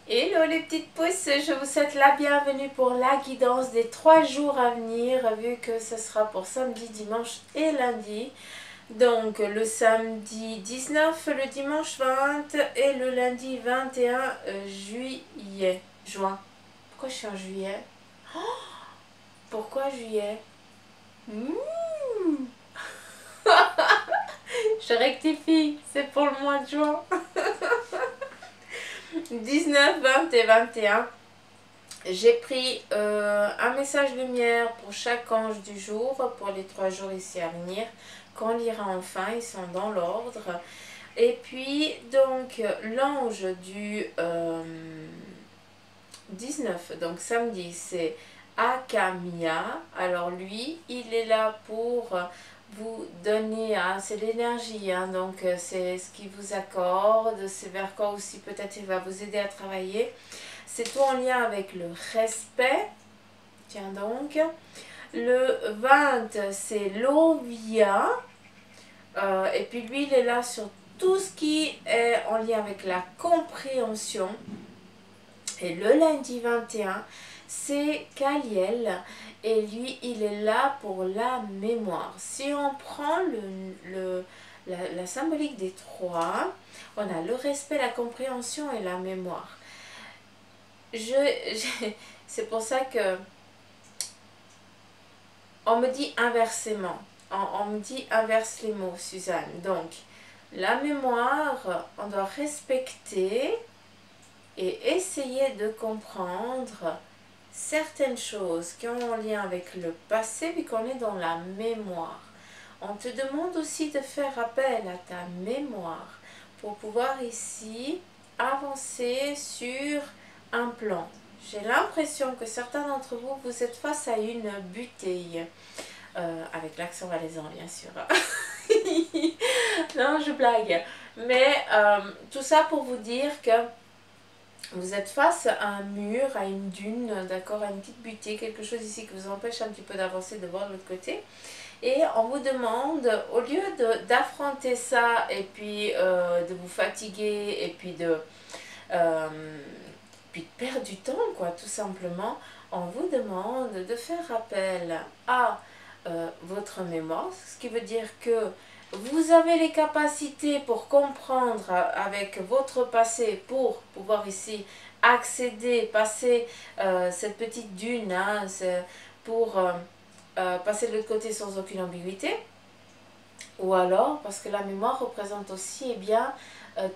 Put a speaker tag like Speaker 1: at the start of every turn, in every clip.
Speaker 1: Hello les petites pousses, je vous souhaite la bienvenue pour la guidance des 3 jours à venir, vu que ce sera pour samedi, dimanche et lundi. Donc le samedi 19, le dimanche 20 et le lundi 21 juillet. Juin. Pourquoi je suis en juillet? Pourquoi juillet? Je rectifie, c'est pour le mois de juin. 19, 20 et 21. J'ai pris un message lumière pour chaque ange du jour, pour les 3 jours ici à venir, qu'on lira enfin, ils sont dans l'ordre. Et puis, donc, l'ange du 19, donc samedi, c'est Akamia. Alors lui, il est là pour vous donner, hein, c'est l'énergie, hein, donc c'est ce qui vous accorde, c'est vers quoi aussi peut-être il va vous aider à travailler. C'est tout en lien avec le respect. Tiens donc. Le 20, c'est l'Ovia. Et puis lui, il est là sur tout ce qui est en lien avec la compréhension. Et le lundi 21, c'est Kaliel. Et lui, il est là pour la mémoire. Si on prend la symbolique des trois, on a le respect, la compréhension et la mémoire. C'est pour ça que on me dit inversement. On me dit inverse les mots, Suzanne. Donc, la mémoire, on doit respecter et essayer de comprendre certaines choses qui ont un lien avec le passé, puis qu'on est dans la mémoire. On te demande aussi de faire appel à ta mémoire pour pouvoir ici avancer sur un plan. J'ai l'impression que certains d'entre vous, vous êtes face à une bouteille. Avec l'accent valaisan, bien sûr. Non, je blague. Mais tout ça pour vous dire que vous êtes face à un mur, à une dune, d'accord, à une petite butée, quelque chose ici qui vous empêche un petit peu d'avancer, de voir de l'autre côté. Et on vous demande, au lieu d'affronter ça et puis de vous fatiguer et puis de perdre du temps, quoi, tout simplement, on vous demande de faire appel à votre mémoire, ce qui veut dire que vous avez les capacités pour comprendre avec votre passé, pour pouvoir ici accéder, passer cette petite dune, hein, pour passer de l'autre côté sans aucune ambiguïté. Ou alors, parce que la mémoire représente aussi bien,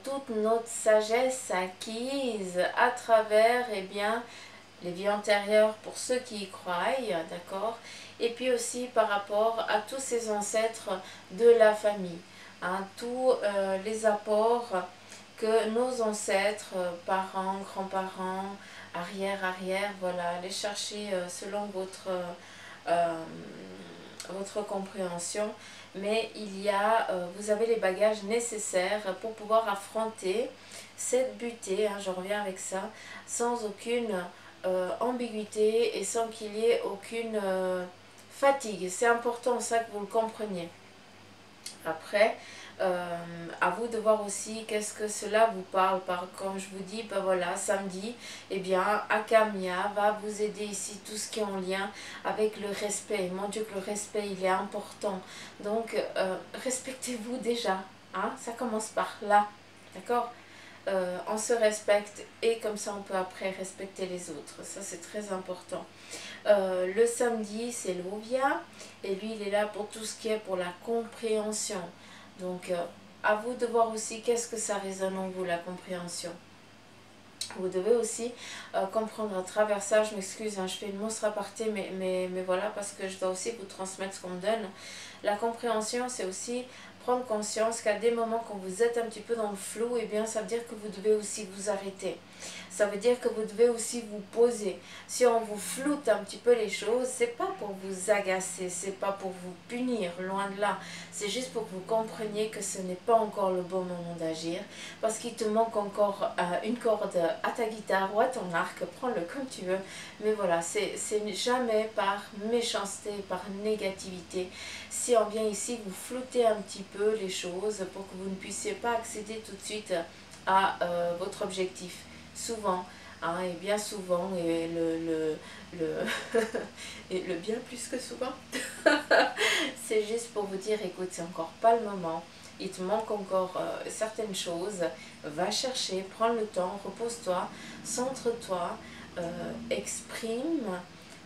Speaker 1: toute notre sagesse acquise à travers les vies antérieures pour ceux qui y croient, d'accord, et puis aussi par rapport à tous ces ancêtres de la famille, hein, tous les apports que nos ancêtres, parents, grands-parents, arrière, voilà, allez chercher selon votre compréhension, mais vous avez les bagages nécessaires pour pouvoir affronter cette butée, hein, je reviens avec ça, sans aucune ambiguïté et sans qu'il y ait aucune fatigue. C'est important ça que vous le compreniez. Après, à vous de voir aussi qu'est-ce que cela vous parle. Comme je vous dis, ben voilà, samedi, eh bien, Akamia va vous aider ici, tout ce qui est en lien avec le respect. Mon Dieu, que le respect, il est important. Donc, respectez-vous déjà. Hein, ça commence par là. D'accord? On se respecte et comme ça on peut après respecter les autres. Ça c'est très important. Le samedi c'est l'Ovia et lui il est là pour tout ce qui est pour la compréhension. Donc à vous de voir aussi qu'est-ce que ça résonne en vous, la compréhension. Vous devez aussi comprendre à travers ça, je m'excuse, hein, je fais une monstre aparté, mais voilà, parce que je dois aussi vous transmettre ce qu'on me donne. La compréhension, c'est aussi prendre conscience qu'à des moments quand vous êtes un petit peu dans le flou, eh bien ça veut dire que vous devez aussi vous arrêter. Ça veut dire que vous devez aussi vous poser. Si on vous floute un petit peu les choses, c'est pas pour vous agacer, c'est pas pour vous punir, loin de là. C'est juste pour que vous compreniez que ce n'est pas encore le bon moment d'agir, parce qu'il te manque encore une corde à ta guitare ou à ton arc, prends-le comme tu veux. Mais voilà, c'est jamais par méchanceté, par négativité. Si on vient ici vous flouter un petit peu les choses pour que vous ne puissiez pas accéder tout de suite à votre objectif. Souvent, hein, et bien souvent, et et le bien plus que souvent, c'est juste pour vous dire, écoute, c'est encore pas le moment, il te manque encore certaines choses, va chercher, prends le temps, repose-toi, centre-toi, exprime,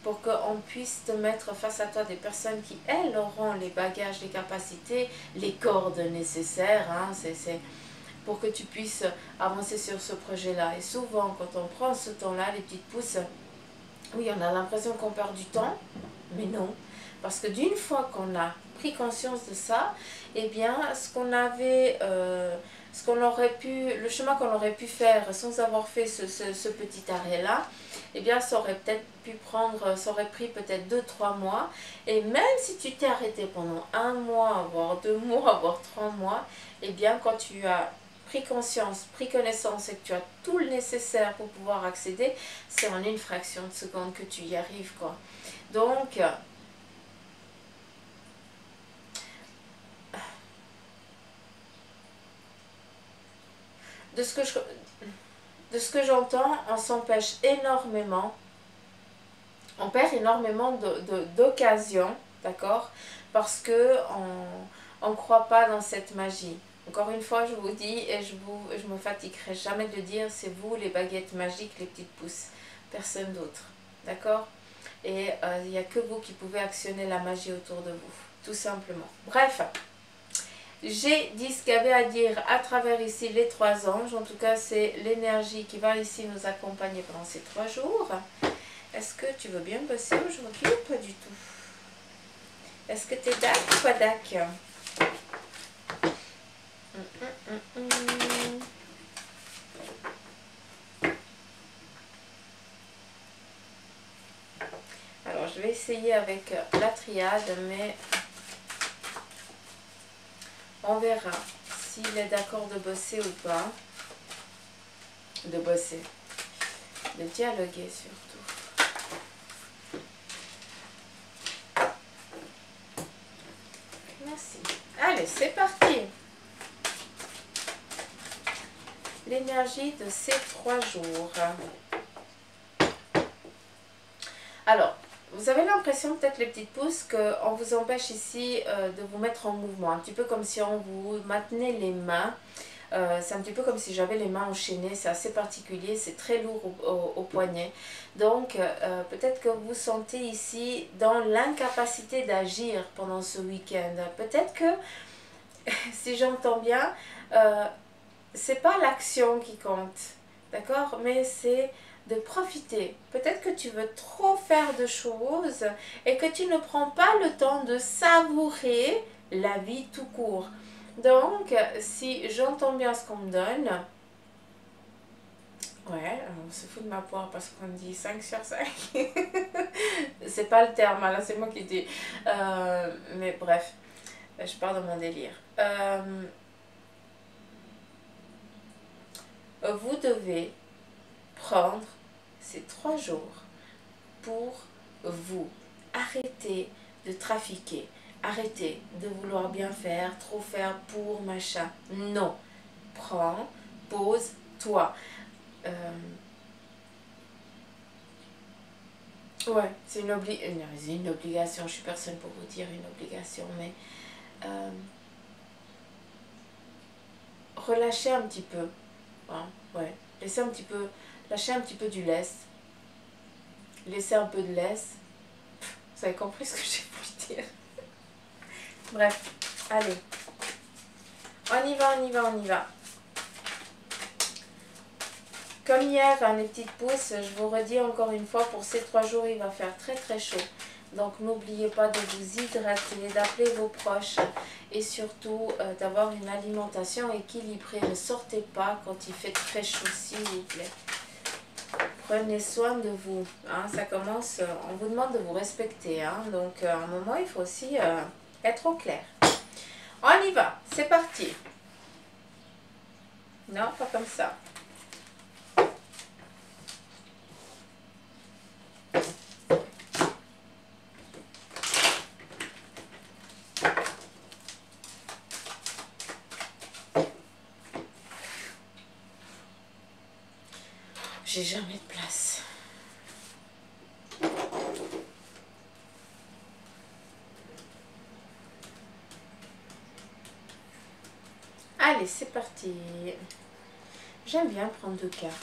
Speaker 1: pour qu'on puisse te mettre face à toi des personnes qui, elles, auront les bagages, les capacités, les cordes nécessaires, hein, c'est pour que tu puisses avancer sur ce projet-là. Et souvent, quand on prend ce temps-là, les petites pousses, oui, on a l'impression qu'on perd du temps, mais non. Parce que d'une fois qu'on a pris conscience de ça, eh bien, ce qu'on aurait pu, le chemin qu'on aurait pu faire sans avoir fait ce petit arrêt-là, eh bien, ça aurait peut-être pu prendre, ça aurait pris peut-être 2-3 mois. Et même si tu t'es arrêté pendant 1 mois, voire 2 mois, voire 3 mois, eh bien, quand tu as pris conscience, pris connaissance et que tu as tout le nécessaire pour pouvoir accéder, c'est en une fraction de seconde que tu y arrives, quoi. Donc, de ce que j'entends, on s'empêche énormément, on perd énormément d'occasions, d'accord, parce que on ne croit pas dans cette magie. Encore une fois, je vous dis, et je me fatiguerai jamais de le dire, c'est vous les baguettes magiques, les petites pousses, personne d'autre, d'accord. Et il n'y a que vous qui pouvez actionner la magie autour de vous, tout simplement. Bref, j'ai dit ce qu'il y avait à dire à travers ici les 3 anges. En tout cas, c'est l'énergie qui va ici nous accompagner pendant ces 3 jours. Est-ce que tu veux bien bosser aujourd'hui ou pas du tout? Est-ce que tu es dac ou pas dac? Alors, je vais essayer avec la triade, mais on verra s'il est d'accord de bosser ou pas. De bosser. De dialoguer surtout. Merci. Allez, c'est parti. L'énergie de ces 3 jours. Alors, vous avez l'impression, peut-être les petites pousses, qu'on vous empêche ici de vous mettre en mouvement. Un petit peu comme si on vous maintenait les mains. C'est un petit peu comme si j'avais les mains enchaînées. C'est assez particulier, c'est très lourd au poignet. Donc, peut-être que vous sentez ici dans l'incapacité d'agir pendant ce week-end. Peut-être que, si j'entends bien, c'est pas l'action qui compte, d'accord, mais c'est de profiter. Peut-être que tu veux trop faire de choses et que tu ne prends pas le temps de savourer la vie tout court. Donc, si j'entends bien ce qu'on me donne, ouais, on se fout de ma poire parce qu'on dit 5 sur 5. C'est pas le terme, là c'est moi qui dis. Mais bref, je pars de mon délire. Vous devez prendre ces 3 jours pour vous. Arrêtez de trafiquer. Arrêtez de vouloir bien faire, trop faire pour machin. Non. Prends, pose-toi. Ouais, c'est une obligation. Je suis personne pour vous dire une obligation, mais relâchez un petit peu. Hein, ouais. Laissez un petit peu, lâchez un petit peu du lest. Laissez un peu de laisse. Vous avez compris ce que j'ai voulu dire? Bref, allez. On y va, on y va, on y va. Comme hier, hein, les petites pousses, je vous redis encore une fois, pour ces 3 jours, il va faire très très chaud. Donc n'oubliez pas de vous hydrater, d'appeler vos proches et surtout d'avoir une alimentation équilibrée. Ne sortez pas quand il fait très chaud, s'il vous plaît. Prenez soin de vous. Hein, ça commence, on vous demande de vous respecter. Hein, donc à un moment, il faut aussi être au clair. On y va, c'est parti. Non, pas comme ça. j'ai jamais de place. Allez, c'est parti. J'aime bien prendre 2 cartes.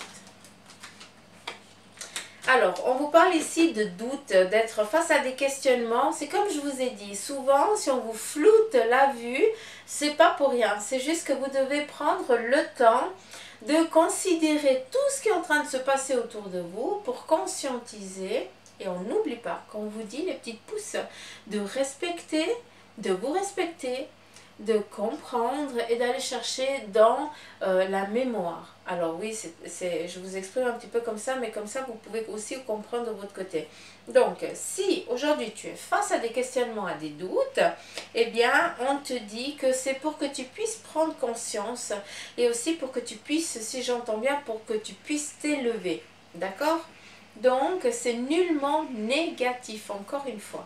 Speaker 1: Alors, on vous parle ici de doute, d'être face à des questionnements. C'est comme je vous ai dit, souvent, si on vous floute la vue, c'est pas pour rien. C'est juste que vous devez prendre le temps de considérer tout ce qui est en train de se passer autour de vous pour conscientiser. Et on n'oublie pas, quand on vous dit les petites pouces, de respecter, de vous respecter, de comprendre et d'aller chercher dans la mémoire. Alors oui, je vous exprime un petit peu comme ça, mais comme ça vous pouvez aussi comprendre de votre côté. Donc, si aujourd'hui tu es face à des questionnements, à des doutes, eh bien, on te dit que c'est pour que tu puisses prendre conscience et aussi pour que tu puisses, si j'entends bien, pour que tu puisses t'élever. D'accord? Donc, c'est nullement négatif, encore une fois.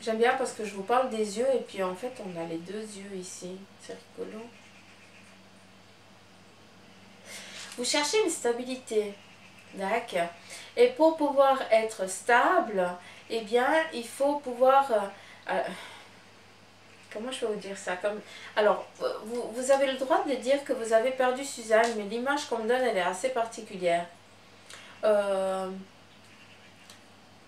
Speaker 1: J'aime bien parce que je vous parle des yeux et puis en fait on a les 2 yeux ici. C'est rigolo. Vous cherchez une stabilité. D'accord. Et pour pouvoir être stable, eh bien il faut pouvoir... comment je vais vous dire ça Alors, vous avez le droit de dire que vous avez perdu Suzanne, mais l'image qu'on me donne elle est assez particulière.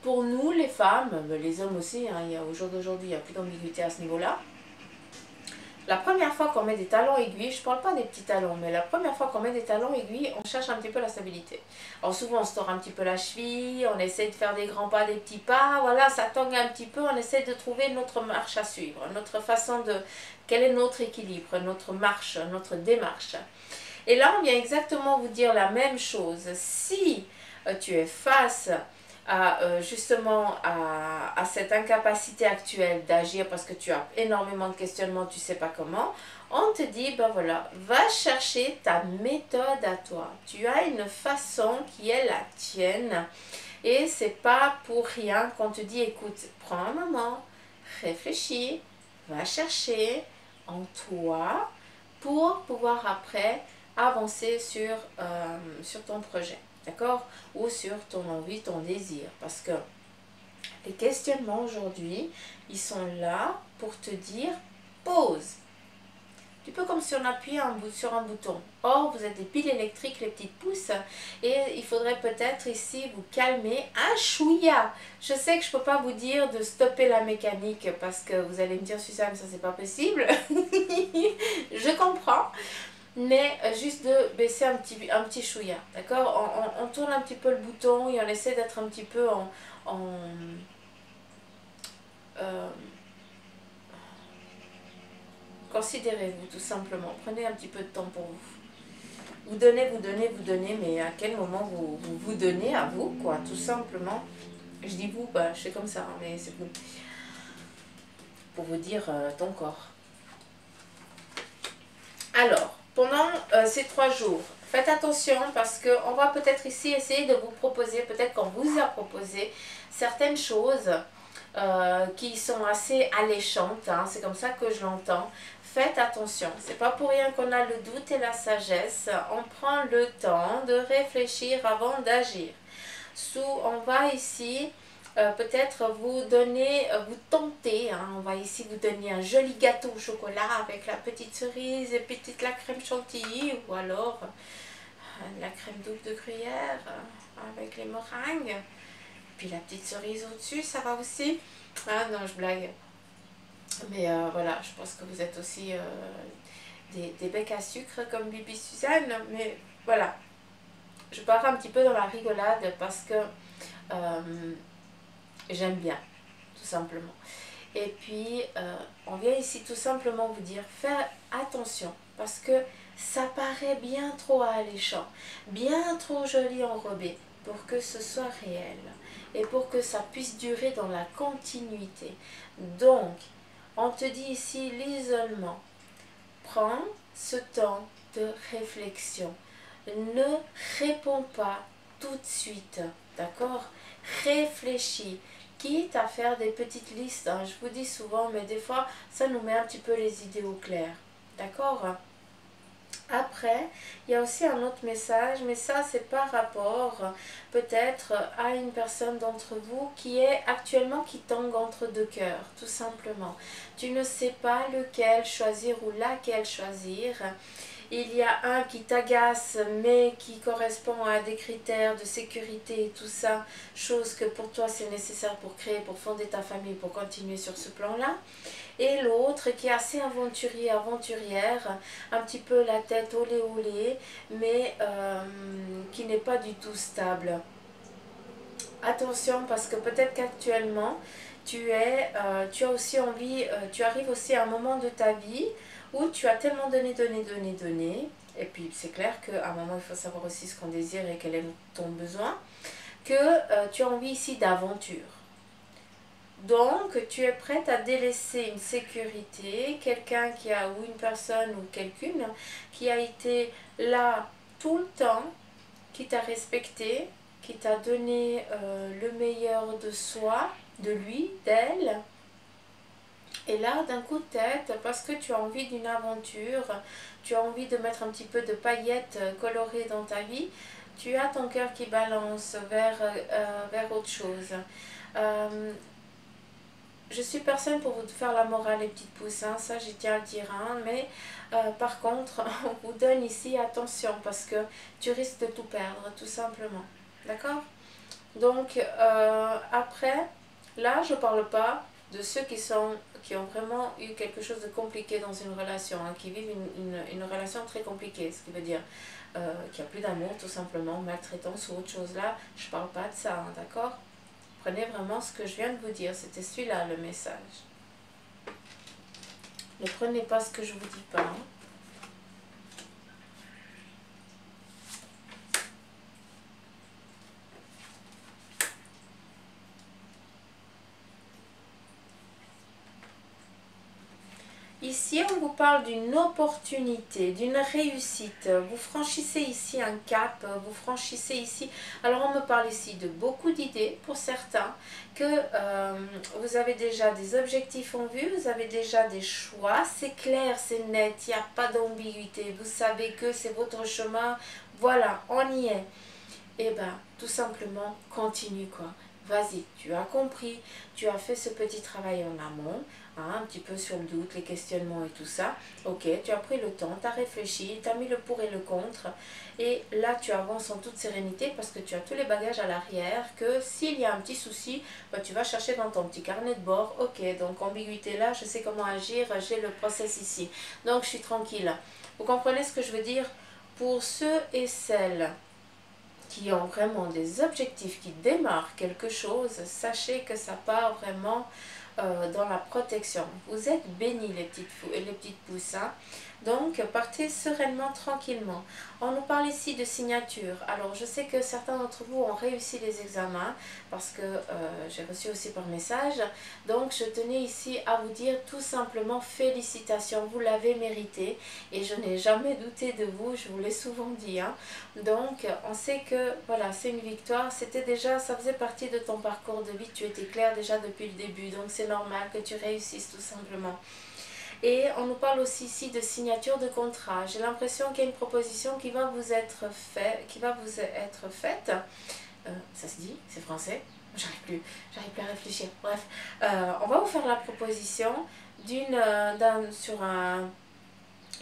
Speaker 1: Pour nous, les femmes, les hommes aussi, hein, au jour d'aujourd'hui, il n'y a plus d'ambiguïté à ce niveau-là. La première fois qu'on met des talons aiguilles, je ne parle pas des petits talons, mais la première fois qu'on met des talons aiguilles, on cherche un petit peu la stabilité. Alors souvent, on se tord un petit peu la cheville, on essaie de faire des grands pas, des petits pas, voilà, ça tangue un petit peu, on essaie de trouver notre marche à suivre, notre façon de... Quel est notre équilibre, notre marche, notre démarche. Et là, on vient exactement vous dire la même chose. Si tu es face justement à cette incapacité actuelle d'agir parce que tu as énormément de questionnements, tu ne sais pas comment, on te dit, ben voilà, va chercher ta méthode à toi. Tu as une façon qui est la tienne et c'est pas pour rien qu'on te dit, écoute, prends un moment, réfléchis, va chercher en toi pour pouvoir après avancer sur ton projet. D'accord? Ou sur ton envie, ton désir. Parce que les questionnements aujourd'hui, ils sont là pour te dire pause. Un peu comme si on appuyait sur un bouton. Or, vous êtes des piles électriques, les petites pouces, et il faudrait peut-être ici vous calmer un chouïa. Je sais que je ne peux pas vous dire de stopper la mécanique parce que vous allez me dire, Suzanne, ça c'est pas possible. Je comprends. Mais juste de baisser un petit chouïa, d'accord? On tourne un petit peu le bouton et on essaie d'être un petit peu considérez-vous tout simplement. Prenez un petit peu de temps pour vous. Vous donnez, mais à quel moment vous donnez à vous, quoi, tout simplement. Je dis vous, bah, je fais comme ça, hein, mais c'est vous. Pour vous dire ton corps. Alors, pendant ces 3 jours, faites attention parce qu'on va peut-être ici essayer de vous proposer, peut-être qu'on vous a proposé certaines choses qui sont assez alléchantes, hein, c'est comme ça que je l'entends. Faites attention, c'est pas pour rien qu'on a le doute et la sagesse, on prend le temps de réfléchir avant d'agir. On va ici peut-être vous donner, vous tenter, hein, on va ici vous donner un joli gâteau au chocolat avec la petite cerise et petite la crème chantilly ou alors la crème double de gruyère avec les meringues. Puis la petite cerise au-dessus, ça va aussi. Ah non, je blague. Mais voilà, je pense que vous êtes aussi des becs à sucre comme Bibi Suzanne. Mais voilà, je pars un petit peu dans la rigolade parce que j'aime bien, tout simplement. Et puis, on vient ici tout simplement vous dire, faire attention parce que ça paraît bien trop alléchant, bien trop joli enrobé pour que ce soit réel et pour que ça puisse durer dans la continuité. Donc, on te dit ici l'isolement. Prends ce temps de réflexion. Ne réponds pas tout de suite, d'accord? Réfléchis, quitte à faire des petites listes. Hein. Je vous dis souvent, mais des fois, ça nous met un petit peu les idées au clair, d'accord? Après, il y a aussi un autre message, mais ça c'est par rapport peut-être à une personne d'entre vous qui est actuellement qui tangue entre deux cœurs, tout simplement. Tu ne sais pas lequel choisir ou laquelle choisir. Il y a un qui t'agace mais qui correspond à des critères de sécurité et tout ça, chose que pour toi c'est nécessaire pour créer, pour fonder ta famille, pour continuer sur ce plan-là. Et l'autre qui est assez aventurier, aventurière, un petit peu la tête olé olé, mais qui n'est pas du tout stable. Attention parce que peut-être qu'actuellement tu as aussi envie, tu arrives aussi à un moment de ta vie où tu as tellement donné, et puis c'est clair qu'à un moment il faut savoir aussi ce qu'on désire et quel est ton besoin, que tu as envie ici d'aventure. Donc, tu es prête à délaisser une sécurité, quelqu'un qui a, ou une personne ou quelqu'une qui a été là tout le temps, qui t'a respecté, qui t'a donné le meilleur de soi, de lui, d'elle. Et là, d'un coup de tête, parce que tu as envie d'une aventure, tu as envie de mettre un petit peu de paillettes colorées dans ta vie, tu as ton cœur qui balance vers autre chose. Je suis personne pour vous faire la morale, les petites pousses, hein, ça j'y tiens à le dire, hein, mais par contre, on vous donne ici attention parce que tu risques de tout perdre, tout simplement. D'accord? Donc, après, là, je ne parle pas de ceux qui ont vraiment eu quelque chose de compliqué dans une relation, hein, qui vivent une relation très compliquée, ce qui veut dire qu'il n'y a plus d'amour, tout simplement, maltraitance ou autre chose là. Je ne parle pas de ça, hein, d'accord? Prenez vraiment ce que je viens de vous dire, c'était celui-là le message. Ne prenez pas ce que je vous dis pas. Hein. Ici, on vous parle d'une opportunité, d'une réussite. Vous franchissez ici un cap, vous franchissez ici... Alors, on me parle ici de beaucoup d'idées pour certains, que vous avez déjà des objectifs en vue, vous avez déjà des choix. C'est clair, c'est net, il n'y a pas d'ambiguïté. Vous savez que c'est votre chemin. Voilà, on y est. Et bien, tout simplement, continue quoi. Vas-y, tu as compris, tu as fait ce petit travail en amont, hein, un petit peu sur le doute, les questionnements et tout ça. Ok, tu as pris le temps, tu as réfléchi, tu as mis le pour et le contre. Et là, tu avances en toute sérénité parce que tu as tous les bagages à l'arrière, que s'il y a un petit souci, bah, tu vas chercher dans ton petit carnet de bord. Ok, donc ambiguïté là, je sais comment agir, j'ai le process ici. Donc, je suis tranquille. Vous comprenez ce que je veux dire? Pour ceux et celles qui ont vraiment des objectifs, qui démarrent quelque chose, sachez que ça part vraiment dans la protection. Vous êtes bénis les petites pousses. Hein. Donc partez sereinement, tranquillement. On nous parle ici de signature. Alors je sais que certains d'entre vous ont réussi les examens parce que j'ai reçu aussi par message. Donc je tenais ici à vous dire tout simplement félicitations, vous l'avez mérité et je n'ai jamais douté de vous, je vous l'ai souvent dit. Hein. Donc on sait que voilà, c'est une victoire, c'était déjà, ça faisait partie de ton parcours de vie, tu étais clair déjà depuis le début, donc c'est normal que tu réussisses tout simplement. Et on nous parle aussi ici de signature de contrat. J'ai l'impression qu'il y a une proposition qui va vous être faite. Ça se dit, c'est français. J'arrive plus à réfléchir. Bref, on va vous faire la proposition sur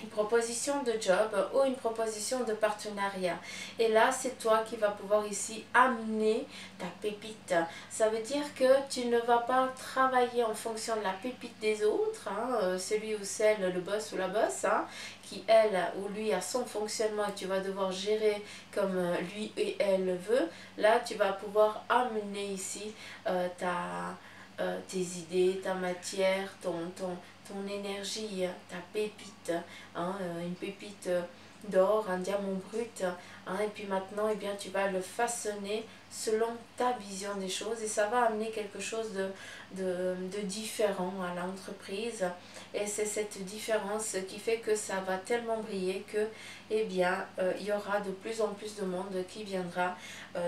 Speaker 1: une proposition de job ou une proposition de partenariat. Et là, c'est toi qui vas pouvoir ici amener ta pépite. Ça veut dire que tu ne vas pas travailler en fonction de la pépite des autres, hein, celui ou celle, le boss ou la boss, hein, qui elle ou lui a son fonctionnement et tu vas devoir gérer comme lui et elle le veut. Là, tu vas pouvoir amener ici tes idées, ta matière, ton énergie, ta pépite, hein, une pépite d'or, un diamant brut, hein, et puis maintenant eh bien, tu vas le façonner selon ta vision des choses et ça va amener quelque chose de différent à l'entreprise et c'est cette différence qui fait que ça va tellement briller que eh bien, il y aura de plus en plus de monde qui viendra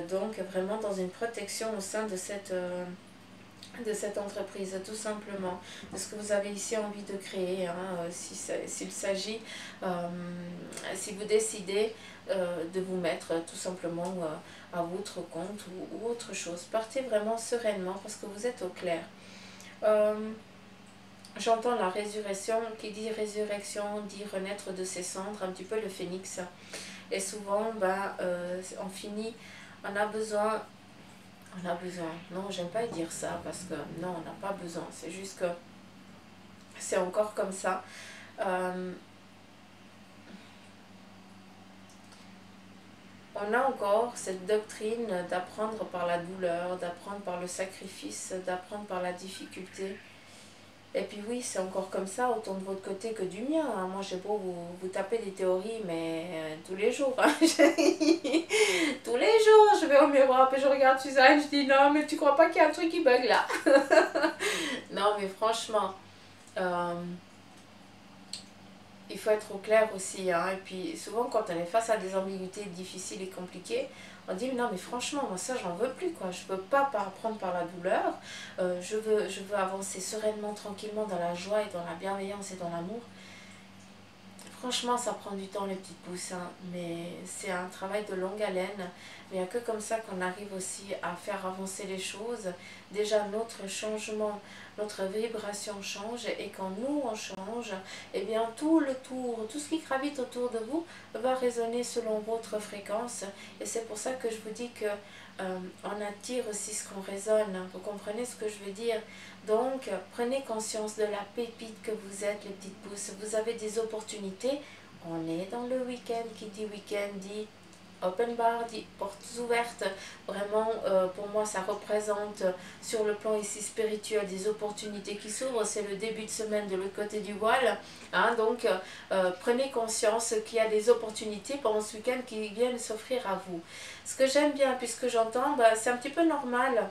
Speaker 1: donc vraiment dans une protection au sein de cette de cette entreprise, tout simplement, de ce que vous avez ici envie de créer, hein, s'il s'agit, si vous décidez de vous mettre tout simplement à votre compte ou autre chose. Partez vraiment sereinement parce que vous êtes au clair. J'entends la résurrection, qui dit résurrection, dit renaître de ses cendres, un petit peu le phénix. Et souvent, on finit, on a besoin, non, j'aime pas dire ça, parce que non, on n'a pas besoin, c'est juste que c'est encore comme ça. On a encore cette doctrine d'apprendre par la douleur, d'apprendre par le sacrifice, d'apprendre par la difficulté. Et puis oui, c'est encore comme ça, autant de votre côté que du mien. Hein. Moi, j'ai beau vous taper des théories, mais tous les jours. Hein. Tous les jours, je vais au miroir, puis je regarde Suzanne, je dis non, mais tu crois pas qu'il y a un truc qui bug là? Non, mais franchement, il faut être au clair aussi. Hein. Et puis souvent, quand on est face à des ambiguïtés difficiles et compliquées, on dit non mais franchement moi ça j'en veux plus quoi, je veux pas apprendre par la douleur, je veux avancer sereinement, tranquillement dans la joie et dans la bienveillance et dans l'amour. Franchement ça prend du temps les petites pousses, hein, mais c'est un travail de longue haleine, mais il n'y a que comme ça qu'on arrive aussi à faire avancer les choses. Déjà notre changement, notre vibration change et quand nous on change, eh bien tout le tour, tout ce qui gravite autour de vous va résonner selon votre fréquence et c'est pour ça que je vous dis que on attire aussi ce qu'on résonne, vous comprenez ce que je veux dire? Donc prenez conscience de la pépite que vous êtes les petites pousses, vous avez des opportunités, on est dans le week-end, qui dit week-end dit open bar, dit portes ouvertes, vraiment pour moi ça représente sur le plan ici spirituel des opportunités qui s'ouvrent, c'est le début de semaine de l'autre côté du voile, hein, donc prenez conscience qu'il y a des opportunités pendant ce week-end qui viennent s'offrir à vous. Ce que j'aime bien, puisque j'entends, c'est un petit peu normal.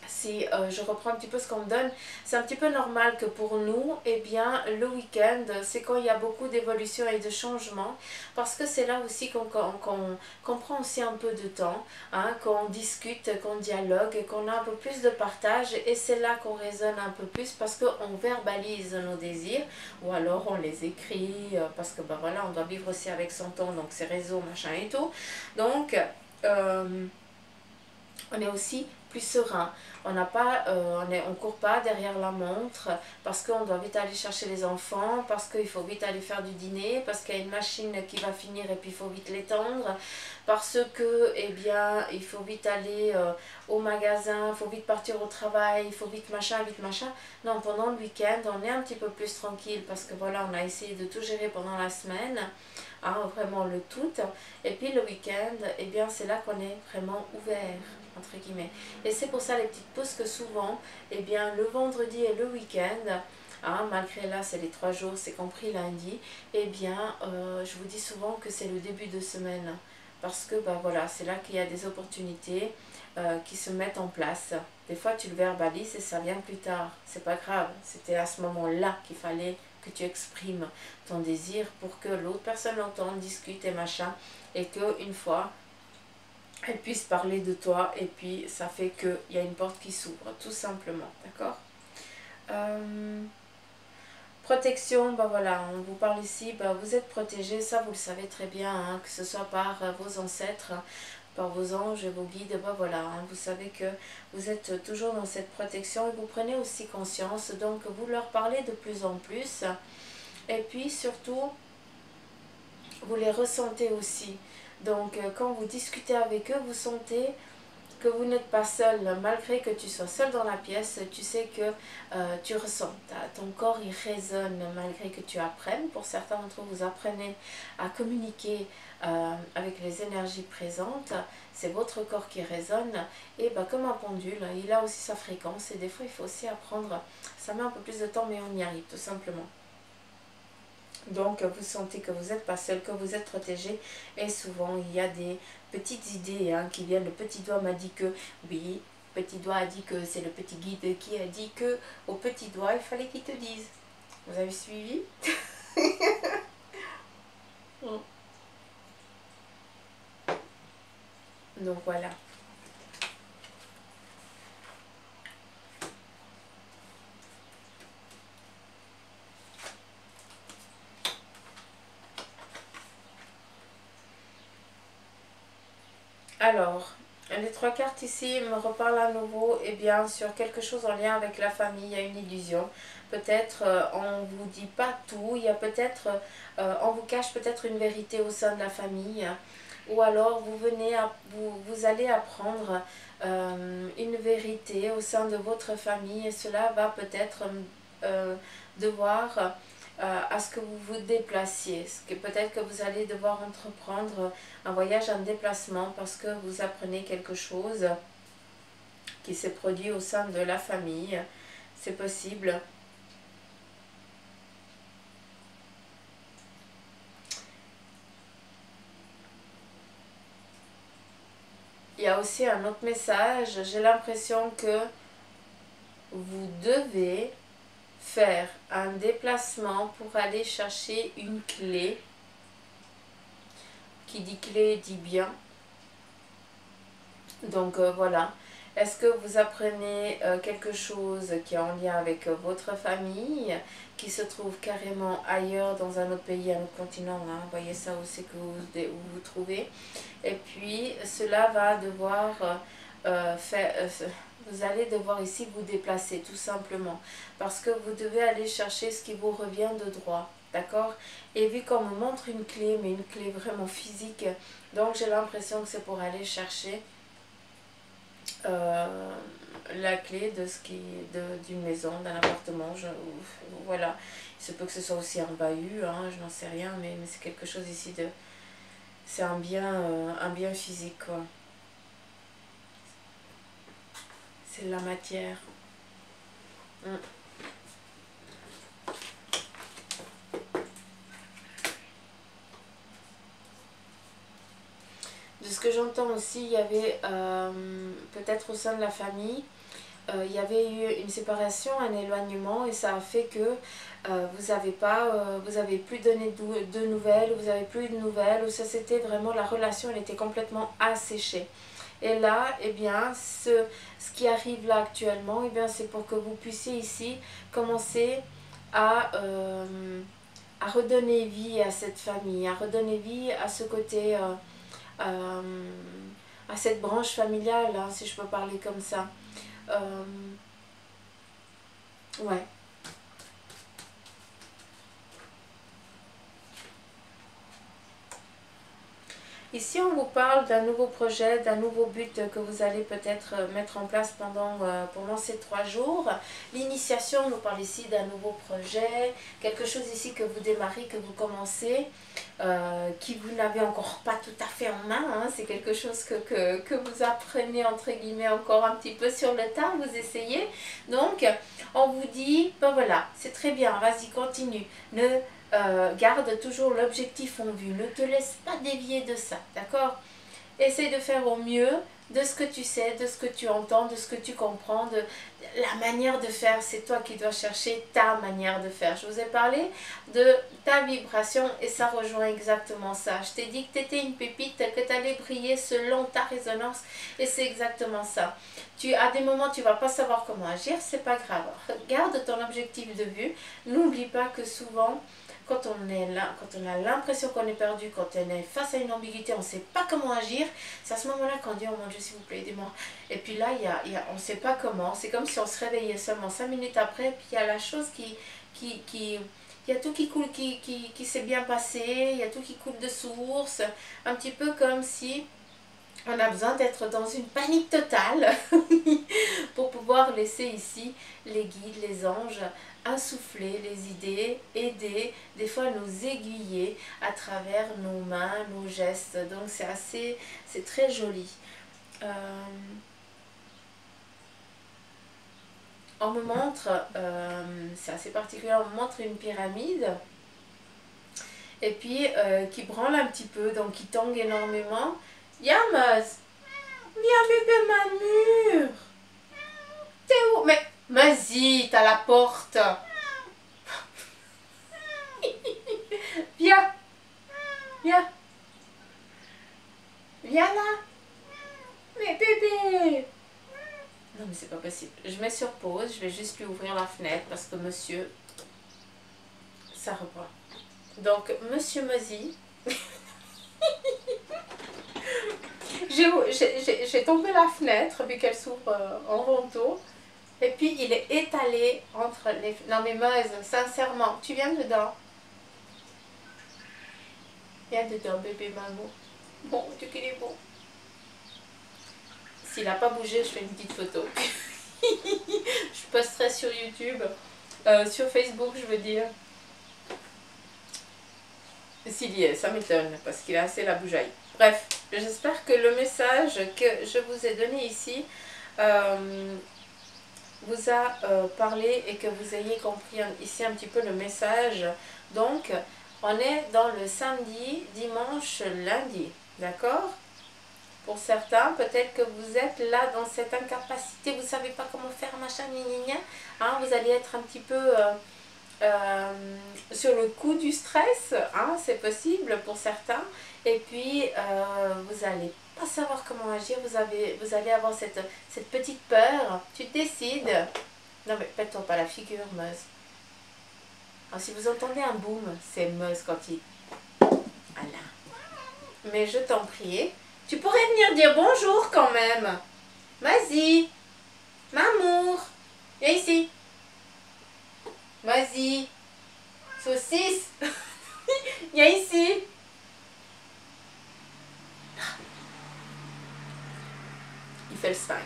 Speaker 1: Si je reprends un petit peu ce qu'on me donne, c'est un petit peu normal que pour nous, eh bien, le week-end, c'est quand il y a beaucoup d'évolution et de changements, parce que c'est là aussi qu'on prend aussi un peu de temps, hein, qu'on discute, qu'on dialogue, qu'on a un peu plus de partage, et c'est là qu'on raisonne un peu plus, parce qu'on verbalise nos désirs, ou alors on les écrit, parce que ben voilà, on doit vivre aussi avec son temps, donc c'est réseau, machin et tout. Donc, on est aussi plus serein. On n'a pas, on court pas derrière la montre parce qu'on doit vite aller chercher les enfants, parce qu'il faut vite aller faire du dîner, parce qu'il y a une machine qui va finir et puis il faut vite l'étendre, parce que, eh bien, il faut vite aller au magasin, il faut vite partir au travail, il faut vite machin, vite machin. Non, pendant le week-end, on est un petit peu plus tranquille parce que voilà, on a essayé de tout gérer pendant la semaine, hein, vraiment le tout. Et puis le week-end, eh bien, c'est là qu'on est vraiment ouvert, entre guillemets. Et c'est pour ça les petites pauses que souvent, eh bien, le vendredi et le week-end, hein, malgré là c'est les 3 jours, c'est compris lundi, eh bien, je vous dis souvent que c'est le début de semaine. Parce que bah, voilà, c'est là qu'il y a des opportunités qui se mettent en place. Des fois tu le verbalises et ça vient plus tard. C'est pas grave, c'était à ce moment-là qu'il fallait que tu exprimes ton désir pour que l'autre personne l'entende, discute et machin. Et qu'une fois, elle puisse parler de toi et puis ça fait qu'il y a une porte qui s'ouvre, tout simplement, d'accord? Protection, bah voilà, on vous parle ici, bah vous êtes protégé, ça vous le savez très bien, hein, que ce soit par vos ancêtres, par vos anges et vos guides, bah voilà, hein, vous savez que vous êtes toujours dans cette protection et vous prenez aussi conscience, donc vous leur parlez de plus en plus et puis surtout, vous les ressentez aussi. Donc quand vous discutez avec eux, vous sentez que vous n'êtes pas seul, malgré que tu sois seul dans la pièce, tu sais que tu ressens, ton corps il résonne malgré que tu apprennes. Pour certains d'entre vous, vous apprenez à communiquer avec les énergies présentes, c'est votre corps qui résonne et bah, comme un pendule, il a aussi sa fréquence et des fois il faut aussi apprendre, ça met un peu plus de temps mais on y arrive tout simplement. Donc vous sentez que vous n'êtes pas seul, que vous êtes protégé et souvent il y a des petites idées hein, qui viennent. Le petit doigt m'a dit que oui, le petit doigt a dit que c'est le petit guide qui a dit que au petit doigt il fallait qu'il te dise. Vous avez suivi? Donc voilà. Alors, les trois cartes ici me reparlent à nouveau, et bien sur quelque chose en lien avec la famille. Il y a une illusion. Peut-être on ne vous dit pas tout, il y a peut-être, on vous cache peut-être une vérité au sein de la famille. Ou alors vous allez apprendre une vérité au sein de votre famille, et cela va peut-être devoir à ce que vous vous déplaciez. Peut-être que vous allez devoir entreprendre un voyage, un déplacement, parce que vous apprenez quelque chose qui s'est produit au sein de la famille. C'est possible. Il y a aussi un autre message. J'ai l'impression que vous devez faire un déplacement pour aller chercher une clé. Qui dit clé dit bien. Donc voilà. Est-ce que vous apprenez quelque chose qui est en lien avec votre famille, qui se trouve carrément ailleurs, dans un autre pays, un autre continent, hein? Voyez ça où c'est que où vous trouvez. Et puis cela va devoir vous allez devoir ici vous déplacer tout simplement, parce que vous devez aller chercher ce qui vous revient de droit. D'accord? Et vu qu'on me montre une clé, mais une clé vraiment physique, donc j'ai l'impression que c'est pour aller chercher la clé de ce qui d'une maison, d'un appartement. Voilà, il se peut que ce soit aussi un bahut, hein, je n'en sais rien, mais c'est quelque chose ici de, c'est un bien physique, quoi. C'est la matière. De ce que j'entends aussi, il y avait peut-être au sein de la famille, il y avait eu une séparation, un éloignement, et ça a fait que vous avez plus donné de nouvelles, vous avez plus de nouvelles, ou ça c'était vraiment, la relation elle était complètement asséchée. Et là, eh bien, ce qui arrive là actuellement, eh bien, c'est pour que vous puissiez ici commencer à redonner vie à cette famille, à redonner vie à ce côté, à cette branche familiale, hein, si je peux parler comme ça. Ouais. Ici, on vous parle d'un nouveau projet, d'un nouveau but que vous allez peut-être mettre en place pendant ces 3 jours. L'initiation, on nous parle ici d'un nouveau projet, quelque chose ici que vous démarrez, que vous commencez, qui vous n'avez encore pas tout à fait en main. Hein. C'est quelque chose que vous apprenez, entre guillemets, encore un petit peu sur le tas, vous essayez. Donc, on vous dit, ben voilà, c'est très bien, vas-y, continue. Garde toujours l'objectif en vue, ne te laisse pas dévier de ça, d'accord? Essaye de faire au mieux de ce que tu sais, de ce que tu entends, de ce que tu comprends, de la manière de faire. C'est toi qui dois chercher ta manière de faire. Je vous ai parlé de ta vibration et ça rejoint exactement ça. Je t'ai dit que tu étais une pépite, que tu allais briller selon ta résonance, et c'est exactement ça. À des moments tu vas pas savoir comment agir, c'est pas grave. Garde ton objectif de vue. N'oublie pas que souvent, quand on est là, quand on a l'impression qu'on est perdu, quand on est face à une ambiguïté, on ne sait pas comment agir, c'est à ce moment-là qu'on dit, oh mon Dieu, s'il vous plaît, aidez-moi. Et puis là, on ne sait pas comment, c'est comme si on se réveillait seulement 5 minutes après, puis il y a la chose il y a tout qui coule, qui s'est bien passé, il y a tout qui coule de source, un petit peu comme si on a besoin d'être dans une panique totale pour pouvoir laisser ici les guides, les anges, insuffler les idées, aider, des fois nous aiguiller à travers nos mains, nos gestes. Donc c'est très joli. On me montre, c'est assez particulier, on me montre une pyramide et puis qui branle un petit peu, donc qui tangue énormément. Yamas, viens bébé Mamur. T'es où? Mais vas-y, t'as la porte. Viens. Viens. Viens là. Mais bébé. Non mais c'est pas possible. Je mets sur pause, je vais juste lui ouvrir la fenêtre parce que monsieur, ça reprend. Donc monsieur Mozi, J'ai tombé la fenêtre vu qu'elle s'ouvre en rondeau. Et puis il est étalé entre les... Non mais Meuse, sincèrement, tu viens dedans. Viens dedans bébé maman. Bon, tu qu'il est bon. S'il n'a pas bougé, je fais une petite photo. Je posterai sur YouTube. Sur Facebook, je veux dire. S'il y est, ça m'étonne parce qu'il a assez la bougeaille. Bref, j'espère que le message que je vous ai donné ici vous a parlé et que vous ayez compris ici un petit peu le message. Donc, on est dans le samedi, dimanche, lundi, d'accord? Pour certains, peut-être que vous êtes là dans cette incapacité, vous ne savez pas comment faire, machin, hein, vous allez être un petit peu sur le coup du stress, hein, c'est possible pour certains. Et puis, vous n'allez pas savoir comment agir, vous allez avoir cette petite peur. Tu te décides. Non mais pète-toi pas la figure, Meuse. Alors, si vous entendez un boom, c'est Meuse quand il... Voilà. Mais je t'en prie, tu pourrais venir dire bonjour quand même. Vas-y. Mamour. Viens ici. Vas-y. Saucisse. Viens ici. Il fait le sphinx.